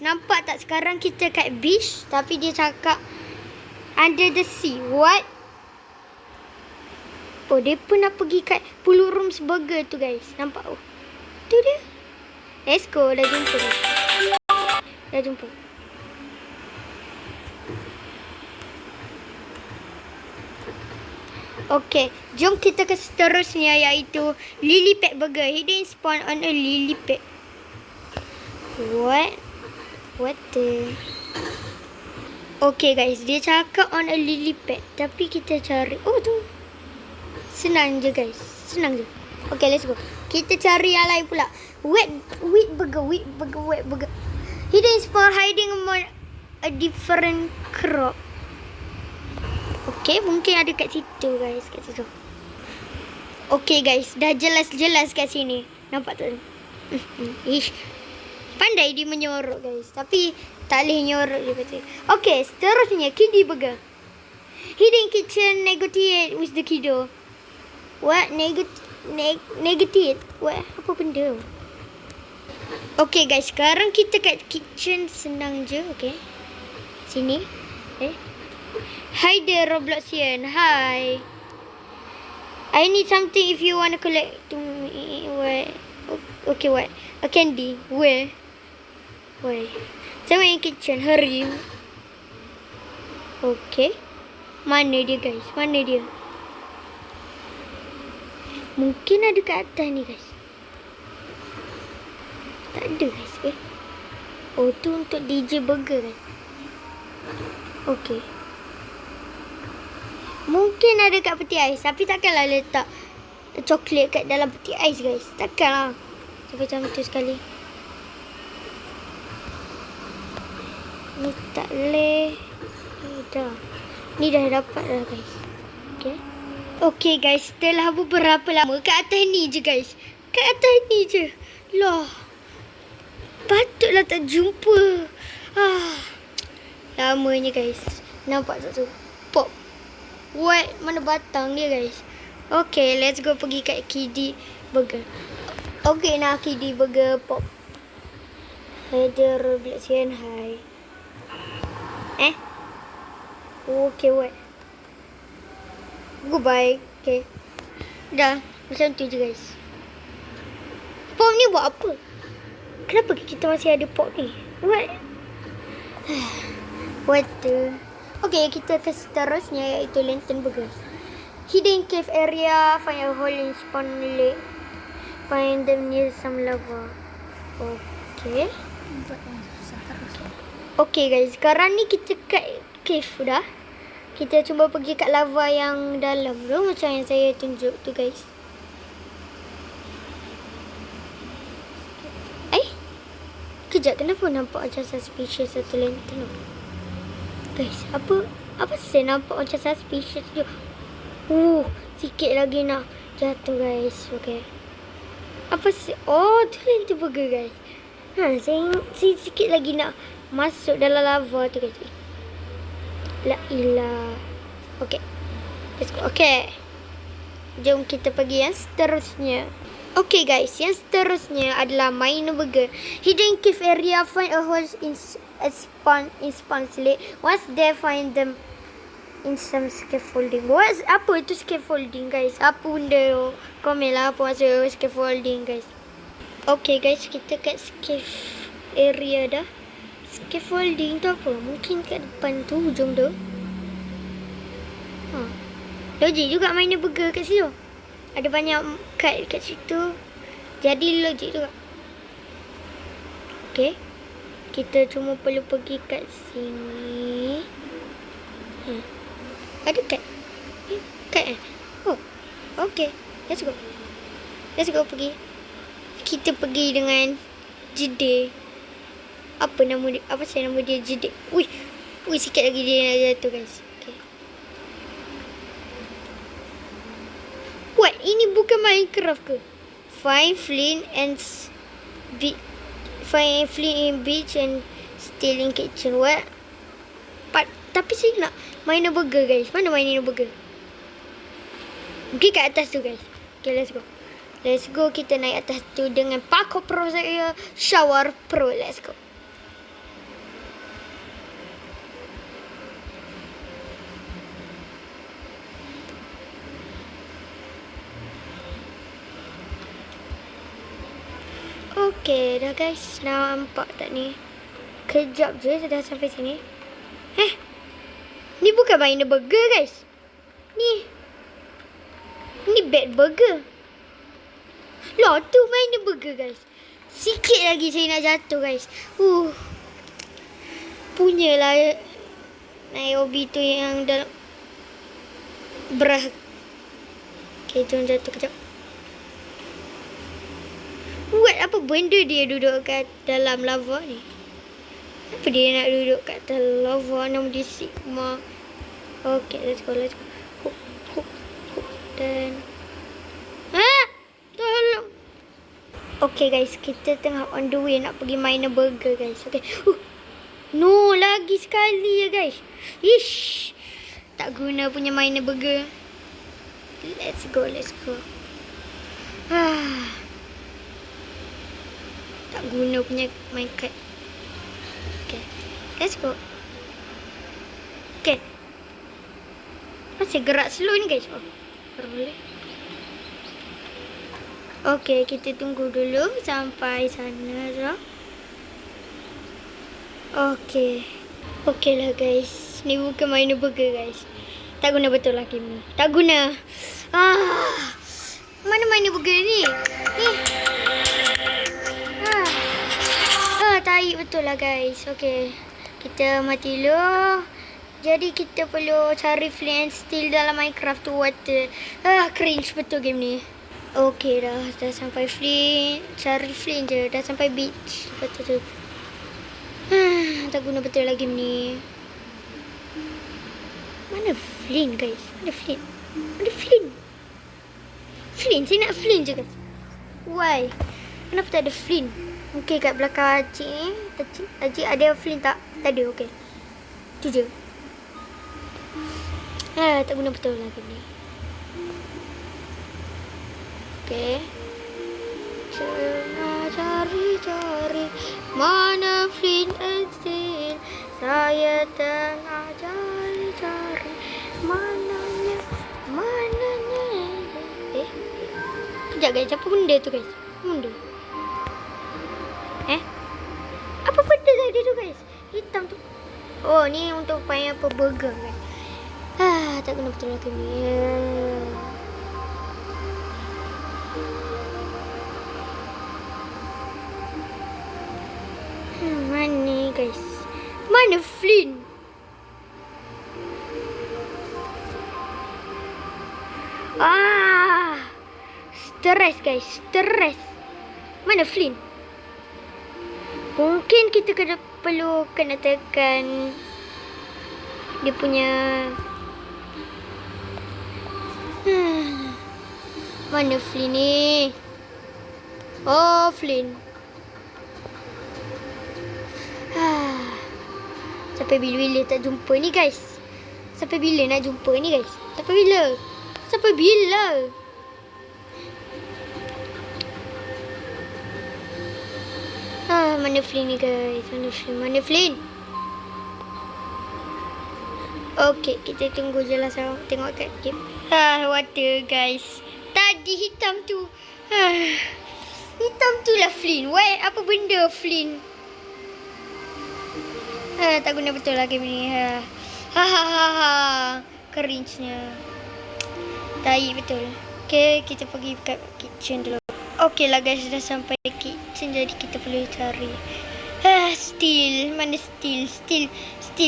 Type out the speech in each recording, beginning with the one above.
nampak tak sekarang kita kat beach tapi dia cakap under the sea. What? Oh, dia pun nak pergi kat Pool Rooms Burger tu guys. Nampak? Oh, tu dia. Let's go. Dah jumpa guys. Dah jumpa. Okay, jom kita ke seterusnya iaitu Lily Pad Burger. Hidden spawn on a lily pad. What? What the? Okay guys, dia cakap on a lily pad. Tapi kita cari. Oh tu. Senang je guys. Senang je. Okay, let's go. Kita cari yang lain pula. Wheat burger. Wheat burger. Hidden spawn hiding among a different crop. Okay, mungkin ada kat situ guys. Kat situ. Okay guys, dah jelas-jelas kat sini. Nampak tak? Ish. Pandai dia menyorok guys. Tapi tak boleh nyorok dia kata. Okay, seterusnya Kiddie Burger. Hidden kitchen negotiate with the kiddo. What? Negotiate? What? Apa benda? Okay guys, sekarang kita kat kitchen. Senang je. Okay. Sini. Hi there Robloxian. Hi. I need something if you want to collect to me. What? Okay, what? A candy. Where? Why? Saya in kitchen. Hurry. Okay. Mana dia guys? Mana dia? Mungkin ada kat atas ni guys. Tak ada guys. Oh tu untuk DJ Burger kan? Okay. Mungkin ada kat peti ais. Tapi takkanlah letak coklat kat dalam peti ais guys. Takkanlah. Sampai macam tu sekali. Ni tak boleh. Ni dah dapat dah guys. Okay. Okay guys. Setelah beberapa lama. Kat atas ni je guys. Kat atas ni je. Loh. Patutlah tak jumpa. Lamanya guys. Nampak tak tu? Pop. What? Mana batang dia guys? Okay, let's go pergi kat Kiddie Burger. Okay, nak Kiddie Burger pop. Hi there, Robloxian. Hi. Okay, what? Goodbye. Okay. Dah. Macam tu je guys. Pop ni buat apa? Kenapa kita masih ada pop ni? What? What the? Okay, kita ke seterusnya iaitu Lantern Burger. Hidden cave area. Find a hole in spawn lake. Find them near some lava. Okay. Okay guys, sekarang ni kita kat cave dah. Kita cuba pergi kat lava yang dalam tu. Macam yang saya tunjuk tu guys. Kejap, kenapa nampak macam suspicious satu lantern tu? Guys, apa saya nampak macam suspicious tu? Sikit lagi nak jatuh guys. Okay. Oh, tu Lantern Burger guys. Saya sikit lagi nak masuk dalam lava tu guys. La ilah. Okay. Let's go. Okay. Jom kita pergi yang seterusnya. Okay guys, yang seterusnya adalah Miner Burger. Hidden cave area. Find a hole in spawn slate. Once there, find them in some scaffolding. Apa itu scaffolding guys? Apa benda? Komen lah apa maksud scaffolding guys. Okay guys, kita kat scaf area dah. Scaffolding tu apa? Mungkin kat depan tu, hujung tu. Logik juga Miner Burger kat situ. Ada banyak kad kat situ. Jadi logik juga. Okay. Kita cuma perlu pergi kat sini. Ada kad? Kad Oh. Okay. Let's go. Let's go pergi. Kita pergi dengan Jede. Apa nama dia? Apa saya nama dia? Jede. Ui, sikit lagi dia nak jatuh guys. What? Ini bukan Minecraft ke? Find Flint in beach and steal in kitchen. What? Tapi saya nak Miner Burger guys. Mana Miner Burger? Pergi kat atas tu guys. Okay, let's go. Let's go. Kita naik atas tu dengan Parkour Pro saya. Shower Pro. Let's go. Okey dah guys. Nampak tak ni? Kejap je dah sampai sini. Ni bukan minor burger guys. Ni bad burger. Lah tu minor burger guys. Sikit lagi saya nak jatuh guys. Punyalah Niobe tu yang dalam berah. Okay, jom jatuh kejap. Buat apa benda dia duduk kat dalam lava ni? Apa dia nak duduk kat dalam lava? Nama dia Sigma. Okay, let's go. Hook. Dan tolong. Okay guys, kita tengah on the way nak pergi minor burger guys. Okay. No, lagi sekali ya guys. Ish. Tak guna punya minor burger. Let's go. Tak guna punya minecart. Okay. Let's go. Okay. Masih gerak slow ni guys. Boleh. Okay, kita tunggu dulu sampai sana dah. Okay. Okay lah guys. Ni bukan minor burger guys. Tak guna betul lah game ni. Tak guna. Mana minor burger ni? Tai betul lah guys. Okay. Kita mati dulu. Jadi kita perlu cari flint and steel dalam Minecraft tu water. Cringe betul game ni. Okay dah sampai flint. Cari flint je. Dah sampai beach. Betul tu. Tak guna betul lah game ni. Mana flint guys? Mana flint? Flint? Saya nak flint je guys. Why? Kenapa tak ada flint? Mungkin kat belakang Acik ada flint tak? Tak ada, okey. Tu je. Tak guna betul lah game ni. Okey. Tengah cari mana flint and steel. Saya tengah cari mananya. Kejap guys, apa benda tu guys? Benda. Apa benda tadi tu guys? Hitam tu. Oh, ni untuk pineapple burger guys. Tak guna betul lagi ni. Mana guys? Mana flint? Stress guys, stress. Mana flint? Mungkin kita perlu kena tekan dia punya mana flint ni? Oh, flint. Sampai bila tak jumpa ni guys? Sampai bila nak jumpa ni guys? Sampai bila? Mana flint ni guys? Mana flint? Okay, kita tunggu je lah sama. Tengok kat game. Water guys. Tadi hitam tu. Hitam tu lah flint. Why? Apa benda flint? Tak guna betul lah game ni. Cringe-nya. Tai betul. Okay, kita pergi kat kitchen dulu. Okay lah guys, dah sampai kitchen. Jadi kita perlu cari steel. Mana steel? Steel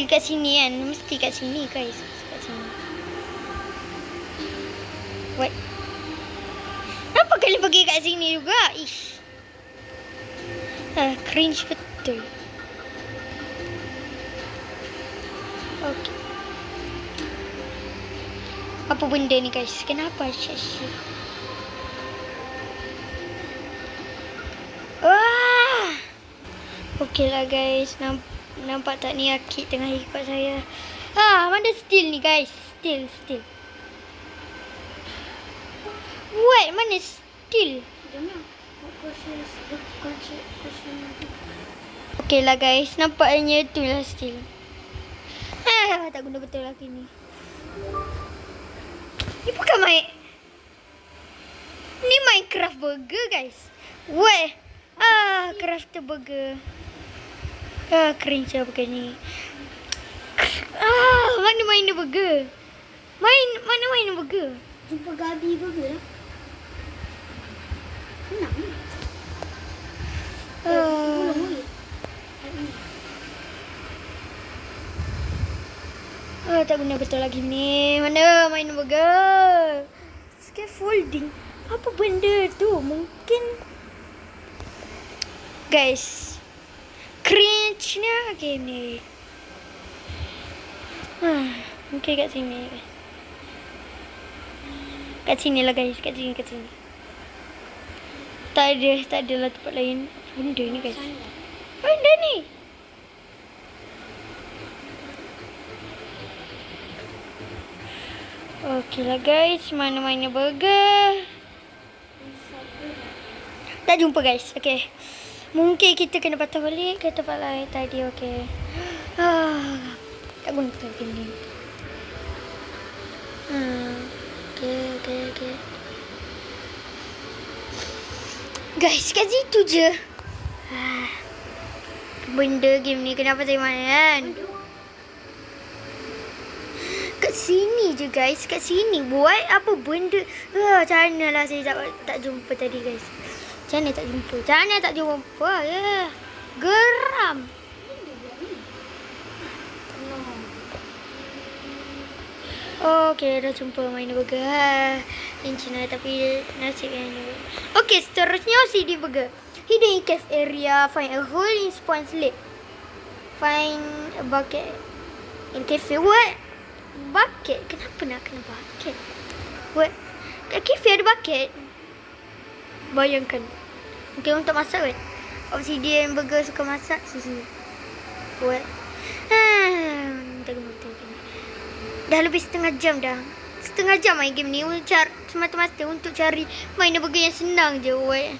kat sini kan. Mesti kat sini guys. Kat sini. What? Kenapa kalian pergi kat sini juga? Ish. Cringe betul. Okay. Apa benda ni guys? Kenapa asyik? Okay lah guys. Nampak tak ni Akid tengah ikut saya. Mana steel ni guys? Steel. What? Mana steel? Okay lah guys. Nampaknya tu lah steel. Tak guna betul lagi ni. Ni bukan ni Minecraft burger guys. What? Crafter burger. Cringe lah pakai ni. Mana main burger? Mana main burger? Jumpa Gabi burger lah. Senang ni. Tak guna betul lagi ni. Mana main burger? Scaffolding. Apa benda tu? Mungkin guys, cringe ni game ni. Mungkin kat sini. Kat sini lah guys, kat sini. Tak ada lah tempat lain. Benda ni guys. Benda ni. Okey lah guys, mana burger? Tak jumpa guys. Okey. Mungkin kita kena patah balik ke tempat lain tadi. Okey. Tak guna lagi ni. Okey. Guys, kat situ je. Benda game ni kenapa saya main kan? Kat sini je guys, kat sini buat apa benda. Macam mana lah saya tak jumpa tadi guys. Macam mana tak jumpa? Ya. Geram. Okey, dah jumpa main burger. Yang Cina tapi nasib yang ni. Okey, seterusnya CD burger. Hidden in cave area. Find a hole in spawn slate. Find a bucket in cafe. What? Bucket? Kenapa nak kena bucket? What? Kat cafe ada bucket? Bayangkan. Mungkin untuk masak kan? Obsidian burger suka masak. Susu. What? Tak guna. Dah lebih setengah jam dah. Setengah jam main game ni. Semata-mata untuk cari main burger yang senang je. What?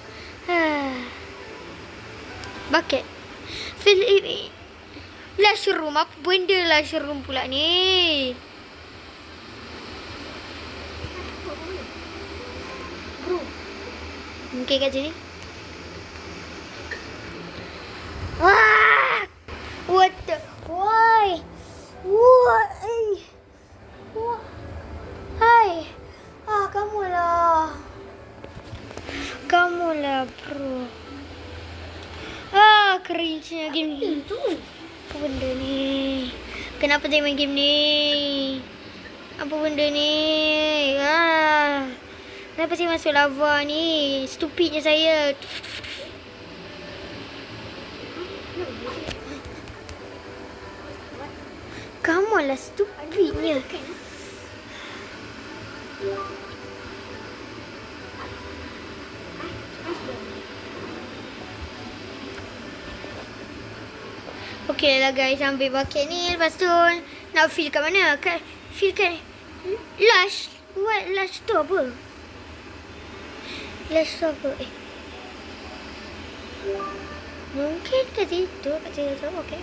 Bucket. Fill it. Lush room. Apa benda lush room pula ni? Mungkin kat sini. What the? Why? What? Hai. Kamulah bro. Cringe-nya game ni. Apa benda ni? Kenapa saya main game ni? Apa benda ni? Kenapa saya masuk lava ni? Stupidnya saya. Kamu lah stupidnya. Okey lah guys, ambil bucket ni. Lepas tu nak fill kat mana? Fill kat lush. What? Lush tu apa? Lush tu apa? Mungkin kat situ. Okey.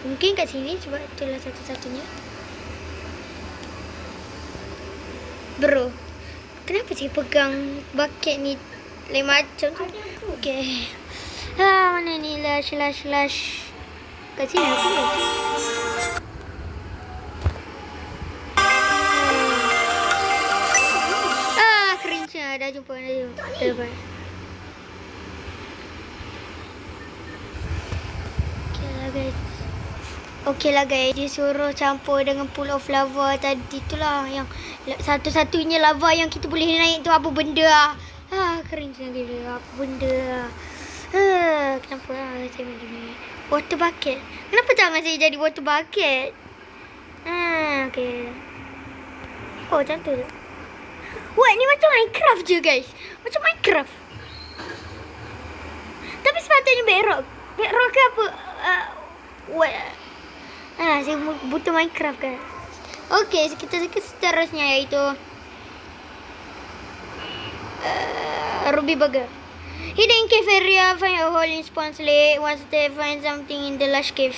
Mungkin kat sini. Sebab itulah satu-satunya. Bro, kenapa saya pegang bucket ni lain macam tu? Okey. Mana ni lush. Kat sini aku. Cringe lah. Dah jumpa. Dapat. Okey lah guys. Dia suruh campur dengan pool of lava tadi tu lah. Yang satu-satunya lava yang kita boleh naik tu. Apa benda lah. Cringe lah gila. Apa benda lah. Kenapa saya macam ni? Water bucket. Kenapa jangan saya jadi water bucket? Okay. Oh, macam tu je. Wah, ni macam Minecraft je guys. Macam Minecraft. Tapi sepatutnya bedrock. Bedrock ke apa? What? Saya butuh Minecraft kan. Okay, kita seterusnya iaitu Ruby Burger. Hidden cave area, find a hole in spawn slate. Once they find something in the lush cave.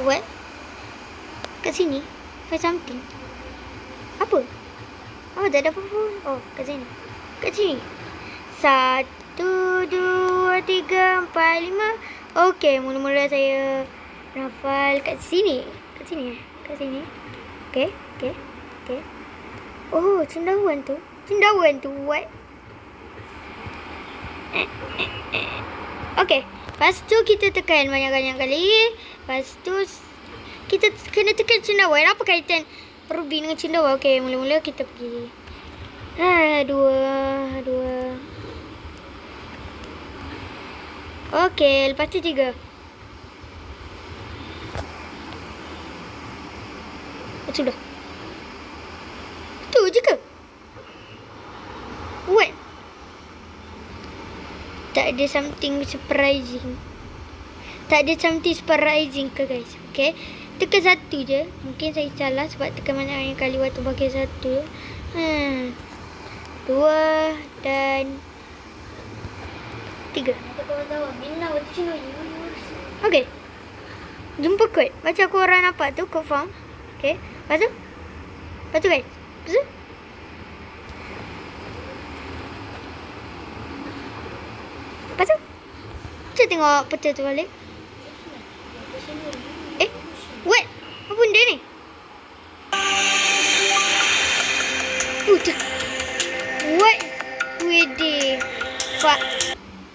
What? Kat sini? Find something? Apa? Tak ada apa-apa. Oh, kat sini. 1, 2, 3, 4, 5. Okey, mula-mula saya hafal kat sini. Kat sini. Okey. Oh, cendawan tu. What? Okey. Lepas tu kita tekan banyak-banyak kali. Lepas tu kita kena tekan cendawan. Apa kaitan Ruby dengan cendawan? Okey, mula-mula kita pergi. 2. Okey, lepas tu 3. Sudah. Tu je ke? What? Tak ada something surprising. Ke guys? Okay. Tekan 1 je. Mungkin saya salah sebab tekan banyak kali waktu bagi 1. 2 dan 3. Okay. Jumpa kod. Baca korang nampak tu. Confirm. Okay. Lepas tu guys. Lepas tu kita tengok peta tu balik. What? Apa benda ni? What? Wede.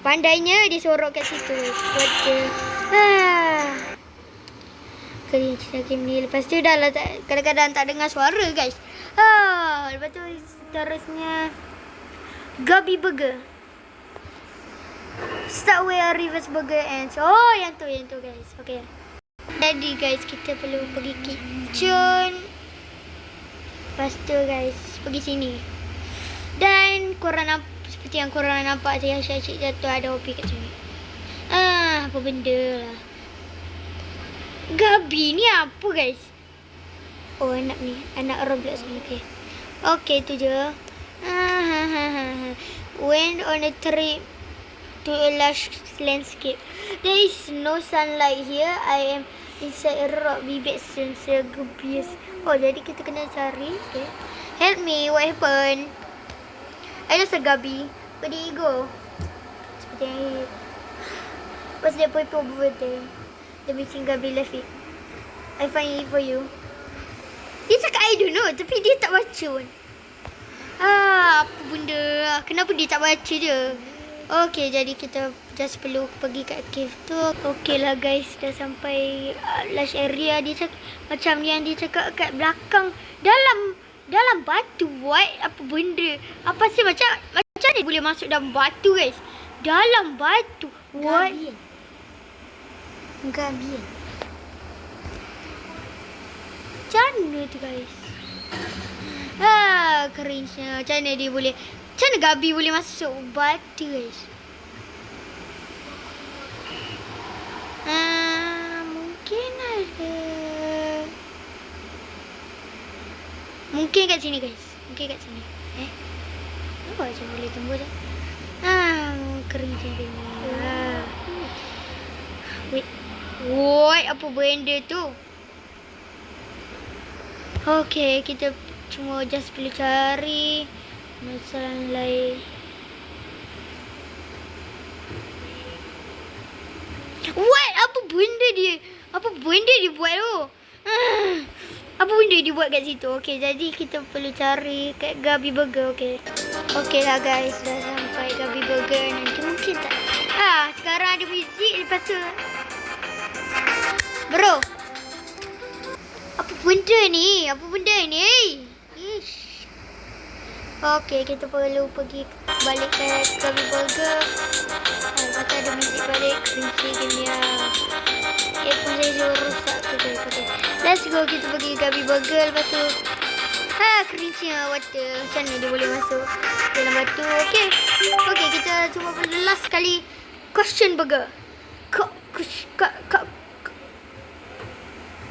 Pandainya dia sorok kat situ. What the? Cringe game ni. Lepas tu dah lah kadang-kadang tak dengar suara guys. Lepas tu seterusnya Gabi Burger. Start where reverse burger ends. Oh, yang tu guys. Okay. Jadi guys, kita perlu pergi kitchen. Lepas tu guys, pergi sini. Dan seperti yang korang nampak, saya asyik jatuh ada OP kat sini. Apa benda lah. Gabi ni apa guys? Oh, anak Roblox ni. Okay, tu je. Went on a trip to a lush landscape. There is no sunlight here. I am inside a rock bibit sensor gubious. Oh, jadi kita kena cari. Okay. Help me, what happened? I lost a Gabi. Where did he go? Seperti yang ini. What's that paper over there? The missing Gabi left it. I find it for you. Dia cakap I don't know, tapi dia tak baca pun. Apa benda? Kenapa dia tak baca je? Okay, jadi kita just perlu pergi kat cave tu. Okay lah guys, dah sampai last area. Dia cakap, macam yang dia cakap kat belakang. Dalam batu. What? Apa benda? Apa sih macam ni boleh masuk dalam batu guys? Dalam batu. What? Gabi. Macam mana tu guys? Cringe-nya. Macam mana dia boleh... Macam mana Gabi boleh masuk batu guys? Mungkin ada... Mungkin kat sini guys. Mungkin kat sini. Oh, macam boleh tunggu je. Cringe dia ni. Wait. Wait, apa benda tu? Okay, kita cuma just perlu cari masalah lain. What? Apa benda dia? Apa benda dia buat tu? Apa benda dia buat kat situ? Okay, jadi kita perlu cari kat Gabi Burger. Okay. Okay lah guys, dah sampai Gabi Burger. Nanti mungkin tak. Sekarang ada muzik. Lepas tu bro, apa benda ni? Ish. Okay, kita perlu pergi balik ke Gabi Burger. Lepas tu ada muzik balik. Kunci dia. Earphone saya suruh rosak. Okay. Let's go, kita pergi Gabi Burger. Lepas tu cringe-nya water. Macam mana dia boleh masuk dalam batu? Okay, kita cuma perlu last kali question burger.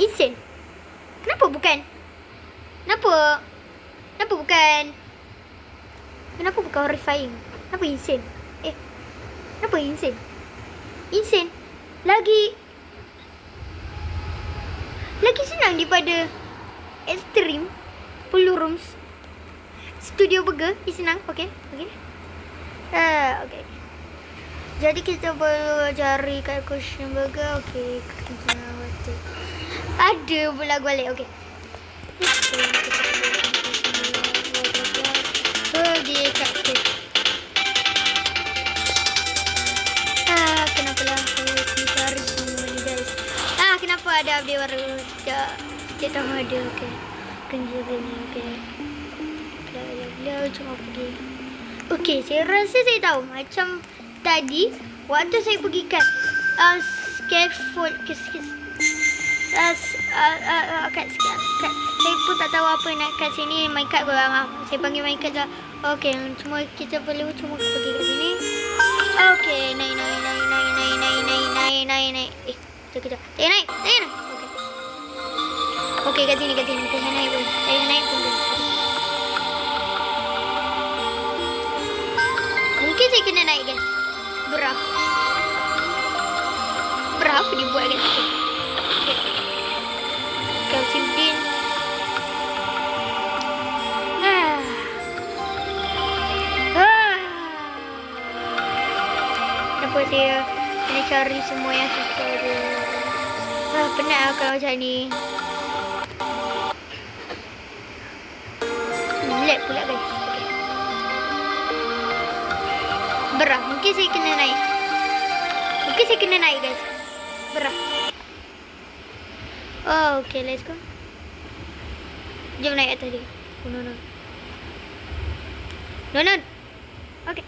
Insane. Kenapa bukan? Kenapa bukan horrifying? Kenapa insane? Kenapa insane? Insane. Lagi senang daripada extreme Pool Rooms Studio Burger. Senang. Okay. Okay. Jadi kita perlu cari kat question burger. Okay. Kerja waktu. Ada pula balik. Okay. Dia kat tu. Kenapa lah aku cari semua ni guys. Kenapa ada update baru? Setiap tahun ada. Okay. Kerja ni. Okay. Cuma pergi. Okay, saya rasa saya tahu. Macam tadi, waktu saya pergi kat scaffold saya pun tak tahu apa nak kat sini. My card pun saya panggil my card lah. Okay, cuma kita perlu cuma pergi kat sini. Okay, naik. Kejap. Saya naik. Okay, kat sini. Saya naik pun. Mungkin saya kena naik guys. Berapa dia buat kat situ? Okay. Kalsimdin. Kenapa saya kena cari semua yang susah dia? Penat lah kalau macam ni. Lag pula guys. Mungkin saya kena naik guys. Okay, let's go. Jom naik atas dia. No. Okay.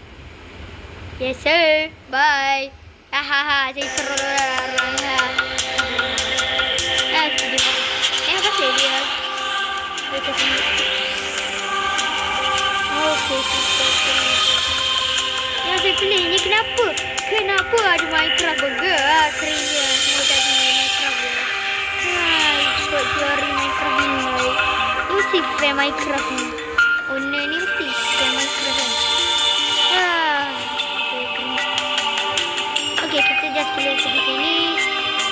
Yes sir. Bye. Saya terus. Apa sih dia? Okay. Yang saya pilih ni kenapa ada Minecraft burger? Keringnya semua tadi Minecraft burger. Sebab cari Minecraft ni. Mesti fan Minecraft ni. Owner ni mesti fan Minecraft kan. Okay, kita just perlu pergi sini.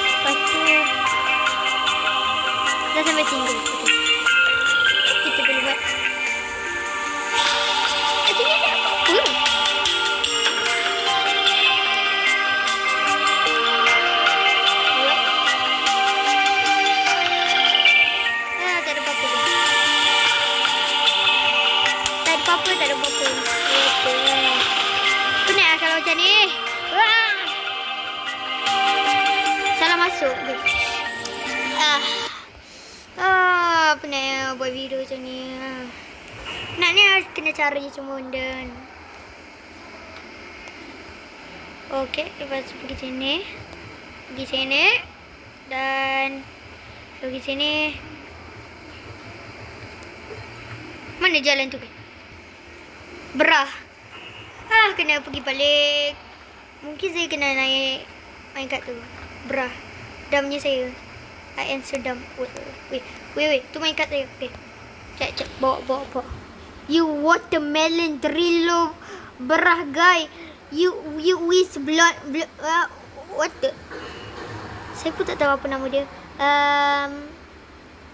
Lepas tu dah sampai sini guys. Okay. Kita perlu buat. Sini ada apa? Tak ada apa-apa. Penat lah kalau macam ni. Salah masuk guys. Penat buat video macam ni. Penatnya kena cari semua benda. Okay, lepas tu pergi sini. Dan pergi sini. Mana jalan tu guys? Kena pergi balik. Mungkin saya kena naik kat tu. Damnya saya. I am sedam. Wait. Tu main kat saya. Okay. Cek. Bawa. You watermelon Trillo. Guy. You with blood. What the? Saya pun tak tahu apa nama dia.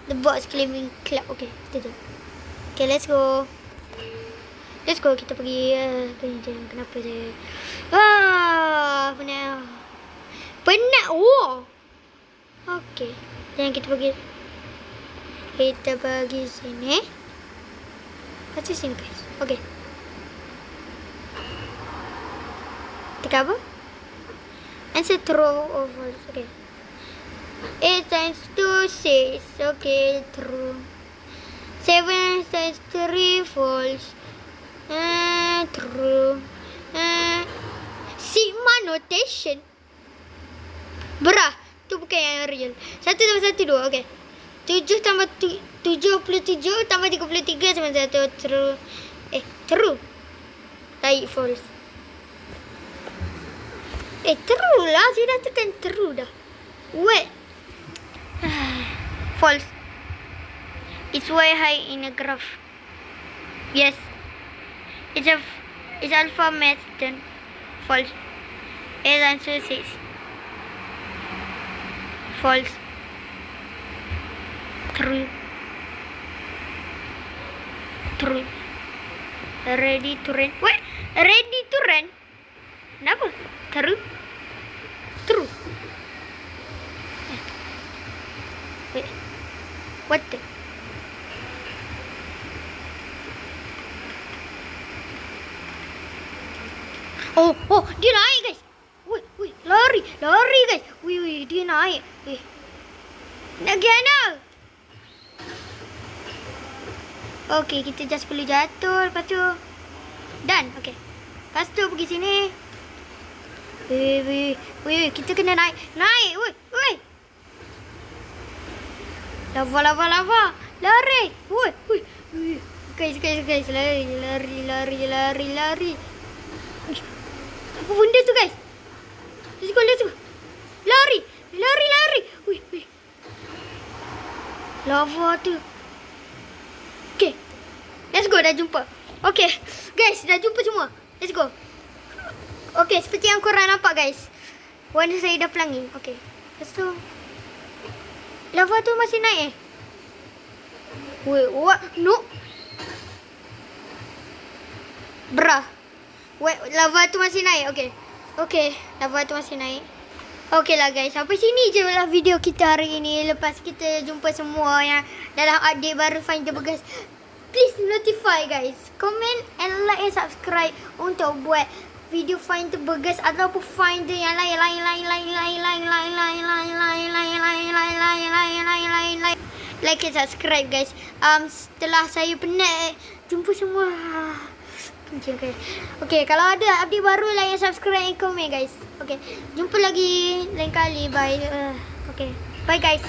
The box climbing club. Okay, kita tu. Okay, let's go. Kita pergi. Kenapa saya penat. Okay, jangan kita pergi sini. Lepas sini guys. Okay, tekan apa? Answer true or false. Okay, 8 times 2 6. Okay, true. 7 times 3 false. True. Sigma notation. Tu bukan yang real. 1 tambah 1 2. Okay. 7 tambah 77 tambah 33 sama 1. True. True. Tai false. True lah. Saya dah tekan true dah. What? False. It's way high in a graph. Yes. It's alpha math then. False. Answer 6. False. True. Ready to run. What? Ready to run? Oh, dia naik guys. Woi, lari guys. Woi, dia naik. Nak pergi mana? Okey, kita just perlu jatuh. Lepas tu done. Okey. Lepas tu pergi sini. Woi, kita kena naik. Woi. Lava. Lari. Woi. Guys. Lari. Apa benda tu guys? Let's go. Lari. Woi. Lava tu. Okay. Let's go, dah jumpa. Okay. Guys, dah jumpa semua. Let's go. Okay, seperti yang korang nampak guys. Warna saya dah pelangi. Okay. Lepas tu. Lava tu masih naik Wait, what? No. Brah. Wait, lava tu masih naik. Okay, lava tu masih naik. Okay lah guys, sampai sini je lah video kita hari ini. Lepas kita jumpa semua yang dalam update baru Find the Burgers. Please notify guys. Comment and like and subscribe untuk buat video Find the Burgers ataupun Find the yang lain. Like and subscribe guys. Setelah saya penat jumpa semua. Okay, kalau ada update baru like and subscribe and comment guys. Okay, jumpa lagi lain kali. Bye. Okay, bye guys.